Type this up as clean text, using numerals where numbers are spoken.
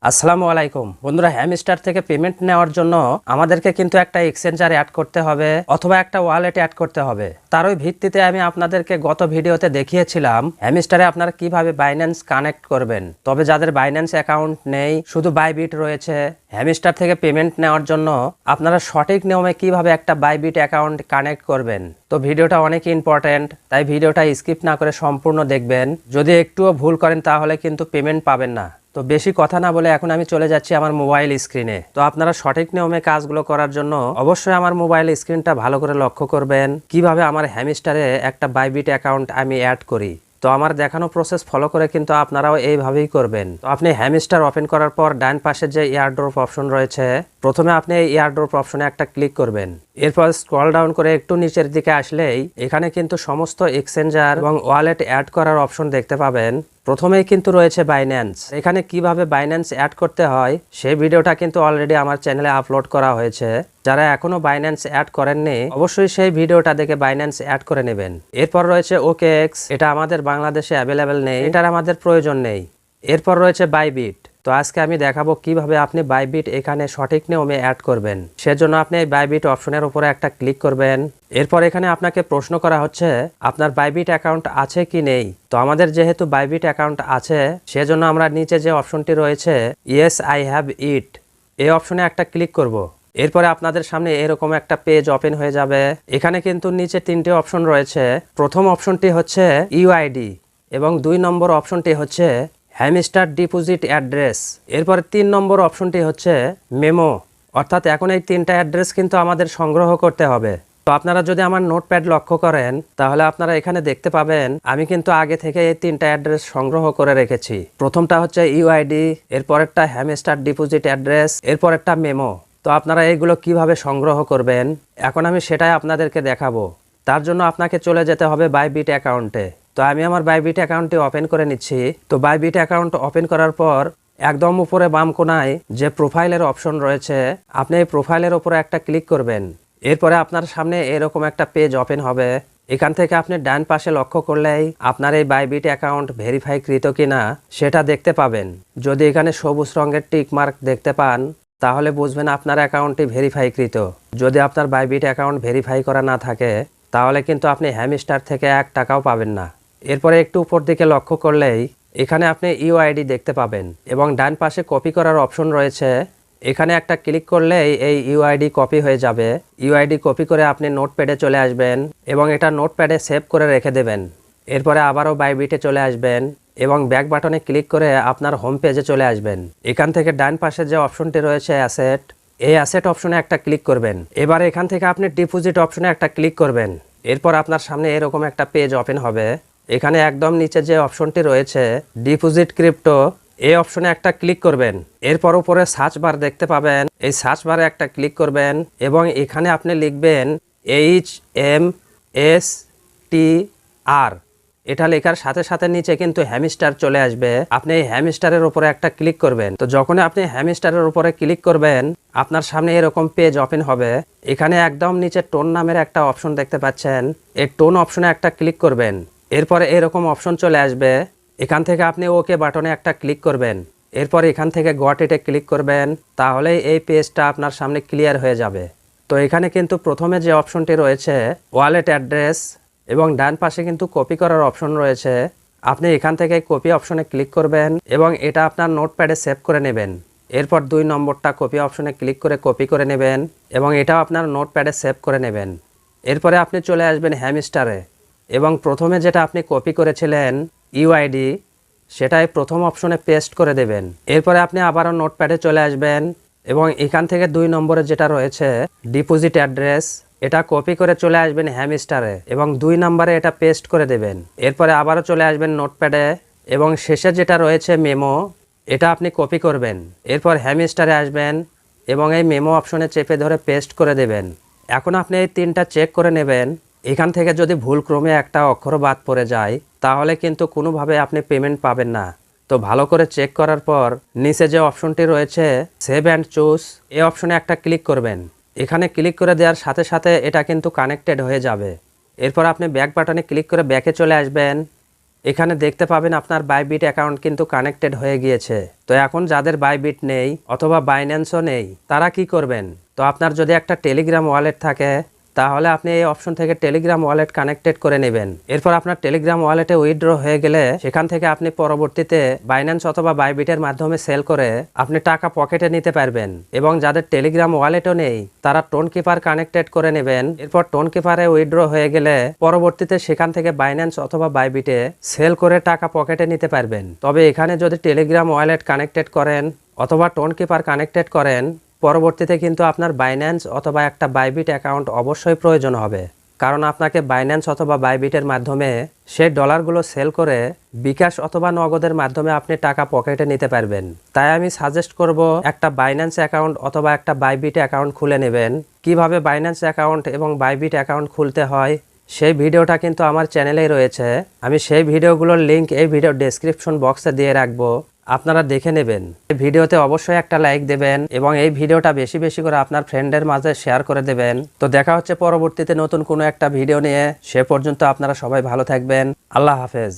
আসসালামু আলাইকুম বন্ধুরা, হ্যামস্টার থেকে পেমেন্ট নেওয়ার জন্য আমাদেরকে কিন্তু একটা এক্সচেঞ্জার অ্যাড করতে হবে অথবা একটা ওয়ালেট অ্যাড করতে হবে। তারই ভিত্তিতে আমি আপনাদেরকে গত ভিডিওতে দেখিয়েছিলাম হ্যামস্টারে আপনারা কিভাবে বাইন্যান্স কানেক্ট করবেন। তবে যাদের বাইন্যান্স অ্যাকাউন্ট নেই, শুধু বাইবিট রয়েছে, হ্যামস্টার থেকে পেমেন্ট নেওয়ার জন্য আপনারা সঠিক নিয়মে কিভাবে একটা বাইবিট অ্যাকাউন্ট কানেক্ট করবেন। তো ভিডিওটা অনেক ইম্পর্টেন্ট, তাই ভিডিওটা স্কিপ না করে সম্পূর্ণ দেখবেন। যদি একটুও ভুল করেন তাহলে কিন্তু পেমেন্ট পাবেন না। তো বেশি কথা না বলে এখন আমি চলে যাচ্ছি আমার মোবাইল স্ক্রিনে। তো আপনারা সঠিক নিয়মে কাজগুলো করার জন্য অবশ্যই আমার মোবাইল স্ক্রিনটা ভালো করে লক্ষ্য করবেন, কিভাবে আমার হ্যামস্টারে একটা বাইবিট অ্যাকাউন্ট আমি অ্যাড করি। তো আমার দেখানো প্রসেস ফলো করে কিন্তু আপনারাও এইভাবেই করবেন। তো আপনি হ্যামস্টার ওপেন করার পর ডান পাশে যে এয়ারড্রপ অপশন রয়েছে, প্রথমে আপনি এই এয়ারড্রপ অপশনে একটা ক্লিক করবেন। এরপর স্ক্রল ডাউন করে একটু নিচের দিকে আসলেই এখানে কিন্তু সমস্ত এক্সচেঞ্জার এবং ওয়ালেট অ্যাড করার অপশন দেখতে পাবেন। প্রথমেই কিন্তু রয়েছে বাইন্যান্স। এখানে কিভাবে বাইন্যান্স অ্যাড করতে হয় সেই ভিডিওটা কিন্তু অলরেডি আমার চ্যানেলে আপলোড করা হয়েছে। যারা এখনো বাইন্যান্স অ্যাড করেননি অবশ্যই সেই ভিডিওটা দেখে বাইন্যান্স অ্যাড করে নেবেন। এরপর রয়েছে OKX, এটা আমাদের বাংলাদেশে অ্যাভেলেবেল নেই, এটার আমাদের প্রয়োজন নেই। এরপর রয়েছে বাইবিট। তো আজকে আমি দেখাবো কিভাবে আপনি বাইবিট এখানে সঠিক নিয়মে অ্যাড করবেন। সেজন্য আপনি এই বাইবিট অপশনের উপরে একটা ক্লিক করবেন। এরপর এখানে আপনাকে প্রশ্ন করা হচ্ছে আপনার বাইবিট অ্যাকাউন্ট আছে কি নেই। তো আমাদের যেহেতু বাইবিট অ্যাকাউন্ট আছে, সেজন্য আমরা নিচে যে অপশনটি রয়েছে ইয়েস আই হ্যাভ ইট, এই অপশনে একটা ক্লিক করব। এরপরে আপনাদের সামনে এরকম একটা পেজ ওপেন হয়ে যাবে। এখানে কিন্তু নিচে তিনটে অপশন রয়েছে। প্রথম অপশনটি হচ্ছে ইউআইডি এবং 2 নম্বর অপশনটি হচ্ছে হ্যামস্টার ডিপোজিট অ্যাড্রেস। এরপরে 3 নম্বর অপশনটি হচ্ছে মেমো, অর্থাৎ এখন এই 3টা অ্যাড্রেস কিন্তু আমাদের সংগ্রহ করতে হবে। তো আপনারা যদি আমার নোটপ্যাড লক্ষ্য করেন তাহলে আপনারা এখানে দেখতে পাবেন আমি কিন্তু আগে থেকে এই 3টা অ্যাড্রেস সংগ্রহ করে রেখেছি। প্রথমটা হচ্ছে ইউআইডি, এরপরেরটা হ্যামস্টার ডিপোজিট অ্যাড্রেস, এরপরেরটা মেমো। তো আপনারা এগুলো কিভাবে সংগ্রহ করবেন এখন আমি সেটাই আপনাদেরকে দেখাবো। তার জন্য আপনাকে চলে যেতে হবে বাইবিট অ্যাকাউন্টে। তো আমি আমার বাইবিট অ্যাকাউন্টটি ওপেন করে নিচ্ছি। তো বাইবিট অ্যাকাউন্ট ওপেন করার পর একদম উপরে বাম কোনায় যে প্রোফাইলের অপশন রয়েছে, আপনি এই প্রোফাইলের উপরে একটা ক্লিক করবেন। এরপরে আপনার সামনে এরকম একটা পেজ ওপেন হবে। এখান থেকে আপনি ডান পাশে লক্ষ্য করলেই আপনার এই বাইবিট অ্যাকাউন্ট ভেরিফাই কৃত কিনা সেটা দেখতে পাবেন। যদি এখানে সবুজ রঙের টিক মার্ক দেখতে পান তাহলে বুঝবেন আপনার অ্যাকাউন্টটি ভেরিফাই কৃত। যদি আপনার বাইবিট অ্যাকাউন্ট ভেরিফাই করা না থাকে তাহলে কিন্তু আপনি হ্যামস্টার থেকে 1 টাকাও পাবেন না। এরপরে একটু উপর দিকে লক্ষ্য করলেই এখানে আপনি ইউআইডি দেখতে পাবেন এবং ডান পাশে কপি করার অপশন রয়েছে। এখানে একটা ক্লিক করলেই এই ইউআইডি কপি হয়ে যাবে। ইউআইডি কপি করে আপনি নোটপ্যাডে চলে আসবেন এবং এটা নোটপ্যাডে সেভ করে রেখে দেবেন। এরপরে আবারও বাইবিটে চলে আসবেন এবং ব্যাক বাটনে ক্লিক করে আপনার হোম পেজে চলে আসবেন। এখান থেকে ডান পাশে যে অপশনটি রয়েছে অ্যাসেট, এই অ্যাসেট অপশনে একটা ক্লিক করবেন। এবার এখান থেকে আপনি ডিপোজিট অপশনে একটা ক্লিক করবেন। এরপর আপনার সামনে এরকম একটা পেজ ওপেন হবে। এখানে একদম নিচে যে অপশনটি রয়েছে ডিপোজিট ক্রিপ্টো, এই অপশনে একটা ক্লিক করবেন। এরপর উপরে সার্চ বার দেখতে পাবেন, এই সার্চ বারে একটা ক্লিক করবেন এবং এখানে আপনি লিখবেন HMSTR। এটা লেখার সাথে সাথে নিচে কিন্তু হ্যামস্টার চলে আসবে। আপনি এই হ্যামস্টারের উপরে একটা ক্লিক করবেন। তো যখন আপনি হ্যামস্টারের উপরে ক্লিক করবেন আপনার সামনে এরকম পেজ ওপেন হবে। এখানে একদম নিচে টোন নামের একটা অপশন দেখতে পাচ্ছেন, এই টোন অপশনে একটা ক্লিক করবেন। এরপরে এরকম অপশন চলে আসবে। এখান থেকে আপনি ওকে বাটনে একটা ক্লিক করবেন। এরপর এখান থেকে গট ইটে ক্লিক করবেন, তাহলেই এই পেজটা আপনার সামনে ক্লিয়ার হয়ে যাবে। তো এখানে কিন্তু প্রথমে যে অপশনটি রয়েছে ওয়ালেট অ্যাড্রেস এবং ডান পাশে কিন্তু কপি করার অপশন রয়েছে। আপনি এখান থেকে কপি অপশনে ক্লিক করবেন এবং এটা আপনার নোটপ্যাডে সেভ করে নেবেন। এরপর 2 নম্বরটা কপি অপশনে ক্লিক করে কপি করে নেবেন এবং এটাও আপনার নোটপ্যাডে সেভ করে নেবেন। এরপরে আপনি চলে আসবেন হ্যামস্টারে এবং প্রথমে যেটা আপনি কপি করেছিলেন ইউআইডি, সেটাই প্রথম অপশনে পেস্ট করে দেবেন। এরপরে আপনি আবারও নোটপ্যাডে চলে আসবেন এবং এখান থেকে 2 নম্বরে যেটা রয়েছে ডিপোজিট অ্যাড্রেস, এটা কপি করে চলে আসবেন হ্যামস্টারে এবং 2 নম্বরে এটা পেস্ট করে দেবেন। এরপরে আবারও চলে আসবেন নোটপ্যাডে এবং শেষে যেটা রয়েছে মেমো, এটা আপনি কপি করবেন। এরপর হ্যামস্টারে আসবেন এবং এই মেমো অপশনে চেপে ধরে পেস্ট করে দেবেন। এখন আপনি এই 3টা চেক করে নেবেন। এখান থেকে যদি ভুলক্রমে একটা অক্ষর বাদ পড়ে যায় তাহলে কিন্তু কোনোভাবে আপনি পেমেন্ট পাবেন না। তো ভালো করে চেক করার পর নিচে যে অপশনটি রয়েছে সেভ অ্যান্ড চুজ, এই অপশনে একটা ক্লিক করবেন। এখানে ক্লিক করে দেওয়ার সাথে সাথে এটা কিন্তু কানেক্টেড হয়ে যাবে। এরপর আপনি ব্যাক বাটনে ক্লিক করে ব্যাকে চলে আসবেন এখানে দেখতে পাবেন আপনার বাইবিট অ্যাকাউন্ট কিন্তু কানেক্টেড হয়ে গিয়েছে। তো এখন যাদের বাইবিট নেই অথবা বাইন্যান্সও নেই তারা কি করবেন? তো আপনার যদি একটা টেলিগ্রাম ওয়ালেট থাকে তাহলে আপনি এই অপশন থেকে টেলিগ্রাম ওয়ালেট কানেক্টেড করে নেবেন। এরপর আপনার টেলিগ্রাম ওয়ালেটে উইথড্র হয়ে গেলে সেখান থেকে আপনি পরবর্তীতে বাইন্যান্স অথবা বাইবিটের মাধ্যমে সেল করে আপনি টাকা পকেটে নিতে পারবেন। এবং যাদের টেলিগ্রাম ওয়ালেটও নেই তারা টোন কিপার কানেক্টেড করে নেবেন। এরপর টোন কিপারে উইথড্র হয়ে গেলে পরবর্তীতে সেখান থেকে বাইন্যান্স অথবা বাইবিটে সেল করে টাকা পকেটে নিতে পারবেন। তবে এখানে যদি টেলিগ্রাম ওয়ালেট কানেক্টেড করেন অথবা টোন কিপার কানেক্টেড করেন পরবর্তীতে কিন্তু আপনার বাইন্যান্স অথবা একটা বাইবিট অ্যাকাউন্ট অবশ্যই প্রয়োজন হবে, কারণ আপনাকে বাইন্যান্স অথবা বাইবিটের মাধ্যমে সেই ডলারগুলো সেল করে বিকাশ অথবা নগদের মাধ্যমে আপনি টাকা পকেটে নিতে পারবেন। তাই আমি সাজেস্ট করব একটা বাইন্যান্স অ্যাকাউন্ট অথবা একটা বাইবিট অ্যাকাউন্ট খুলে নেবেন। কিভাবে বাইন্যান্স অ্যাকাউন্ট এবং বাইবিট অ্যাকাউন্ট খুলতে হয় সেই ভিডিওটা কিন্তু আমার চ্যানেলেই রয়েছে। আমি সেই ভিডিওগুলোর লিঙ্ক এই ভিডিও ডেসক্রিপশন বক্সে দিয়ে রাখবো, আপনারা দেখে নেবেন। এই ভিডিওতে অবশ্যই একটা লাইক দেবেন এবং এই ভিডিওটা বেশি বেশি করে আপনার ফ্রেন্ডের মাঝে শেয়ার করে দেবেন। তো দেখা হচ্ছে পরবর্তীতে নতুন কোনো একটা ভিডিও নিয়ে। সে পর্যন্ত আপনারা সবাই ভালো থাকবেন। আল্লাহ হাফেজ।